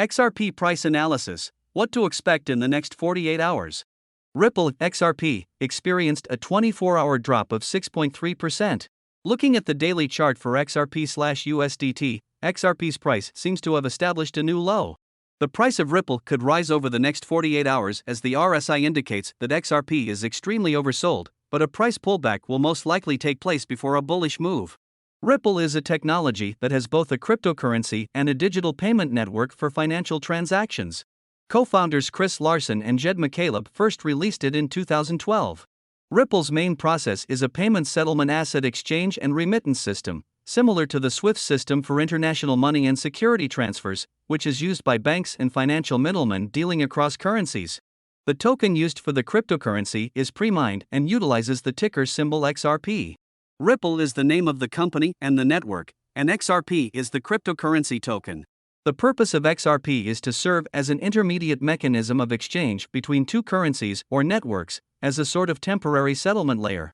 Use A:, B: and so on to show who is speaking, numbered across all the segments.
A: XRP price analysis. What to expect in the next 48 hours. Ripple XRP experienced a 24-hour drop of 6.3%. Looking at the daily chart for XRP/USDT, XRP's price seems to have established a new low. The price of Ripple could rise over the next 48 hours as the RSI indicates that XRP is extremely oversold, but a price pullback will most likely take place before a bullish move. Ripple is a technology that has both a cryptocurrency and a digital payment network for financial transactions. Co-founders Chris Larsen and Jed McCaleb first released it in 2012. Ripple's main process is a payment settlement asset exchange and remittance system, similar to the SWIFT system for international money and security transfers, which is used by banks and financial middlemen dealing across currencies. The token used for the cryptocurrency is pre-mined and utilizes the ticker symbol XRP. Ripple is the name of the company and the network, and XRP is the cryptocurrency token. The purpose of XRP is to serve as an intermediate mechanism of exchange between two currencies or networks, as a sort of temporary settlement layer.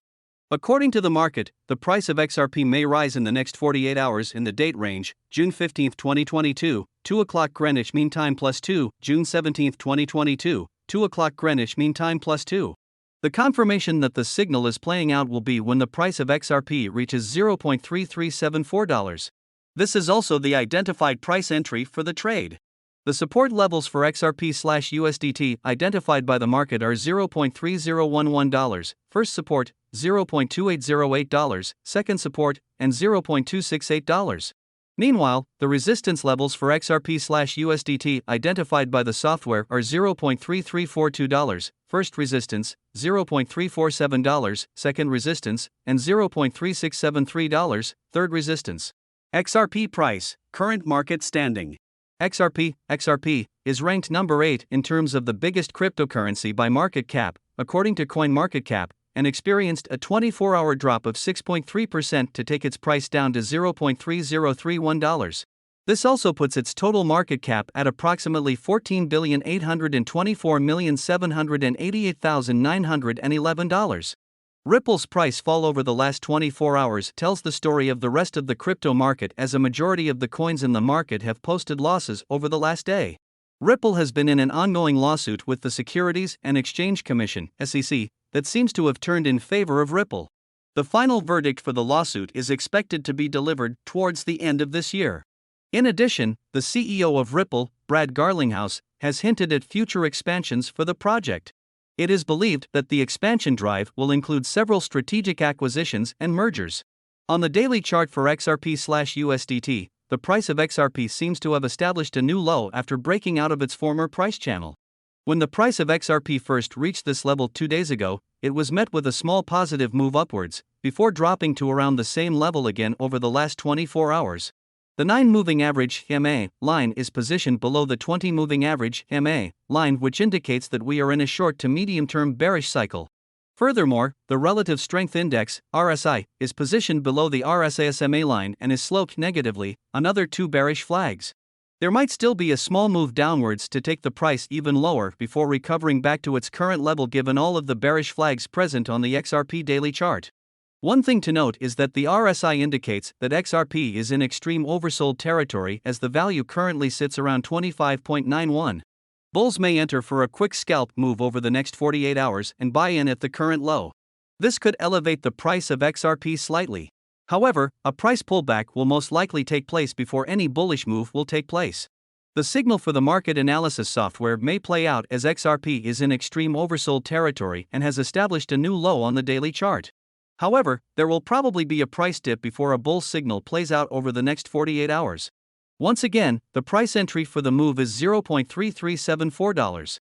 A: According to the market, the price of XRP may rise in the next 48 hours in the date range, June 15, 2022, 2 o'clock Greenwich Mean Time +2, June 17, 2022, 2 o'clock Greenwich Mean Time +2. The confirmation that the signal is playing out will be when the price of XRP reaches $0.3374. This is also the identified price entry for the trade. The support levels for XRP/USDT identified by the market are $0.3011, first support, $0.2808, second support, and $0.268. Meanwhile, the resistance levels for XRP/USDT identified by the software are $0.3342, first resistance, $0.347, second resistance, and $0.3673, third resistance. XRP price, current market standing. XRP is ranked number 8 in terms of the biggest cryptocurrency by market cap, according to CoinMarketCap, and experienced a 24-hour drop of 6.3% to take its price down to $0.3031. This also puts its total market cap at approximately $14,824,788,911. Ripple's price fall over the last 24 hours tells the story of the rest of the crypto market, as a majority of the coins in the market have posted losses over the last day. Ripple has been in an ongoing lawsuit with the Securities and Exchange Commission (SEC) that seems to have turned in favor of Ripple. The final verdict for the lawsuit is expected to be delivered towards the end of this year. In addition, the CEO of Ripple, Brad Garlinghouse, has hinted at future expansions for the project. It is believed that the expansion drive will include several strategic acquisitions and mergers. On the daily chart for XRP/USDT, the price of XRP seems to have established a new low after breaking out of its former price channel. When the price of XRP first reached this level 2 days ago, it was met with a small positive move upwards, before dropping to around the same level again over the last 24 hours. The 9-moving average MA line is positioned below the 20-moving average MA line, which indicates that we are in a short to medium-term bearish cycle. Furthermore, the Relative Strength Index (RSI) is positioned below the RSI SMA line and is sloped negatively, another 2 bearish flags. There might still be a small move downwards to take the price even lower before recovering back to its current level given all of the bearish flags present on the XRP daily chart. One thing to note is that the RSI indicates that XRP is in extreme oversold territory, as the value currently sits around 25.91. Bulls may enter for a quick scalp move over the next 48 hours and buy in at the current low. This could elevate the price of XRP slightly. However, a price pullback will most likely take place before any bullish move will take place. The signal for the market analysis software may play out as XRP is in extreme oversold territory and has established a new low on the daily chart. However, there will probably be a price dip before a bull signal plays out over the next 48 hours. Once again, the price entry for the move is $0.3374.